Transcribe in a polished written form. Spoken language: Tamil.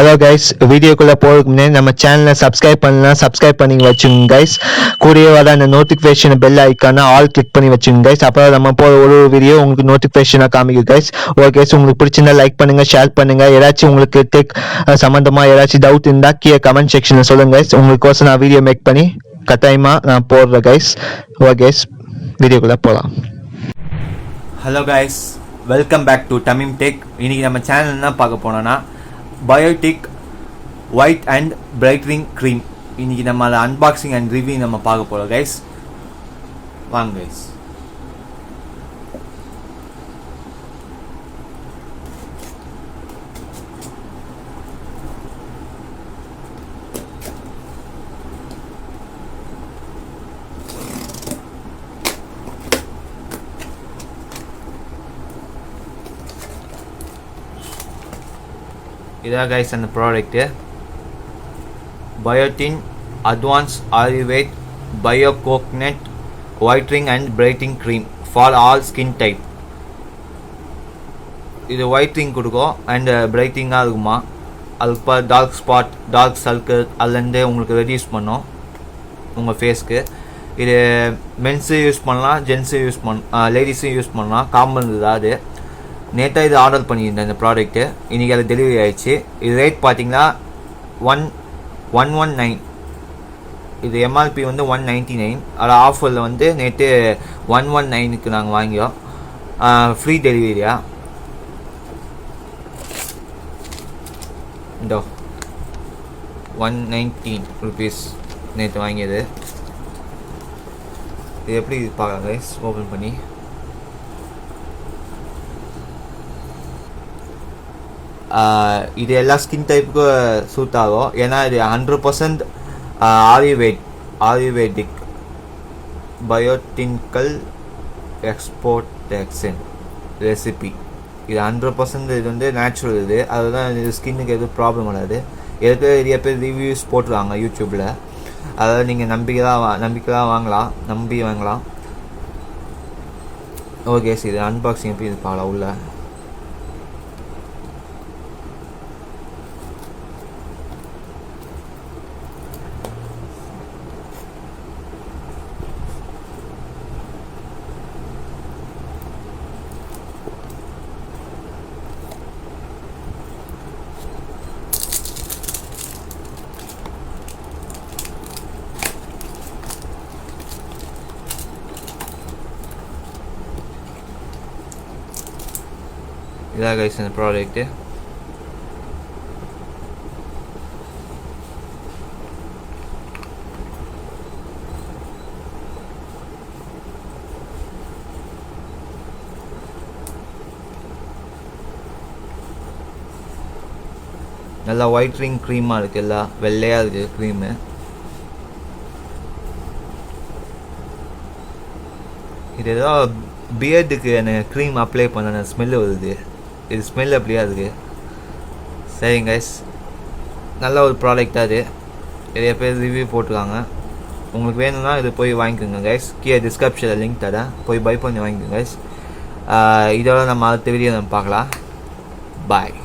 ஹலோ கைஸ், வீடியோக்குள்ளே போகிறதுக்கு முன்னாடி நம்ம சேனலை சப்ஸ்கிரைப் பண்ணலாம், சப்ஸ்கிரைப் பண்ணி வச்சுங்க கைஸ். கூடவே வர அந்த நோட்டிஃபிகேஷன் பெல் ஐக்கான ஆல் கிளிக் பண்ணி வச்சுங்க கைஸ். அப்புறம் நம்ம போகிற ஒரு வீடியோ உங்களுக்கு நோட்டிஃபிகேஷனாக காமிக்கும் கைஸ். ஓகே கைஸ், உங்களுக்கு பிடிச்சிருந்தா லைக் பண்ணுங்கள், ஷேர் பண்ணுங்கள். ஏதாச்சும் உங்களுக்கு டெக் சம்மந்தமாக ஏதாச்சும் டவுட் இருந்தால் கீழே கமெண்ட் செக்ஷனில் சொல்லுங்கள் கைஸ். உங்களுக்கோசம் நான் வீடியோ மேக் பண்ணி கட்டாயமாக நான் போடுறேன் கைஸ். ஓகே கைஸ், வீடியோக்குள்ளே போகலாம். Hello guys, welcome back to Tamim tech. இன்றைக்கி நம்ம சேனல் என்ன பார்க்க போனோன்னா Biotique white and brightening cream. இன்றைக்கி நம்ம அதை அன்பாக்சிங் அண்ட் ரிவ்யூ நம்ம பார்க்க போகிறோம் கைஸ். வாங்க கைஸ். இதான் கைஸ் அந்த product, biotin advance Ayurved bio coconut whitening and brightening cream for all skin type. இது ஒயிட்னிங் கொடுக்கும் அண்ட் பிரைட்டிங்காக இருக்குமா. அதுக்கு டார்க் ஸ்பாட், டார்க் சர்க்கிள் அதுலேருந்து உங்களுக்கு ரெடியூஸ் பண்ணும் உங்கள் ஃபேஸ்க்கு. இது மென்ஸு யூஸ் பண்ணலாம், ஜென்ஸு யூஸ் லேடிஸும் யூஸ் பண்ணலாம். காமன் தான் அது. நேற்று இது ஆர்டர் பண்ணியிருந்தேன் இந்த ப்ராடக்ட்டு. இன்றைக்கி அது டெலிவரி ஆகிடுச்சு. இது ரேட் பார்த்தீங்கன்னா 119. இது எம்ஆர்பி வந்து 199. அதில் ஆஃபரில் வந்து நேற்று 119க்கு நாங்கள் வாங்கியோம். ஃப்ரீ டெலிவரியா. இந்த 119 ருபீஸ் நேற்று வாங்கியது. இது எப்படி பார்க்கலாம் கைஸ், ஓப்பன் பண்ணி. இது எல்லா ஸ்கின் டைப்புக்கும் சூட் ஆகும். ஏன்னா இது 100% ஆயுர்வேதிக் பயோட்டினிக்கல் எக்ஸ்போர்டேக்ஷன் ரெசிபி. இது 100% இது வந்து நேச்சுரல். அதுதான் இது ஸ்கின்னுக்கு எதுவும் ப்ராப்ளம் வராது. எதுக்கு நிறைய பேர் ரிவ்யூஸ் போட்டுருவாங்க யூடியூப்பில். அதாவது நீங்கள் நம்பிக்கையாக வாங்கலாம், நம்பி வாங்கலாம். ஓகே சார், இது அன்பாக்சிங் எப்படி இது பார்க்கலாம் உள்ள. இதான் கைஸ் இந்த ப்ராடக்ட்டு. நல்லா ஒயிட்னிங் க்ரீமாக இருக்குது, எல்லாம் வெள்ளையாக இருக்குது க்ரீமு. இது ஏதோ பியர்டுக்கு எனக்கு க்ரீம் அப்ளை பண்ண ஸ்மெல்லு வருது. இது ஸ்மெல் அப்படியா இருக்குது. சரிங்க கைஸ், நல்ல ஒரு ப்ராடக்டாக அது. நிறைய பேர் ரிவ்யூ போட்டுருக்காங்க. உங்களுக்கு வேணும்னா இது போய் வாங்கிக்கோங்க கைஸ். கீழே டிஸ்கிரிப்ஷனில் லிங்க் தரேன், போய் பை பண்ணி வாங்கிக்கோங்க கைஸ். இதோட நம்ம அடுத்த வீடியோ நம்ம பார்க்கலாம். பாய்.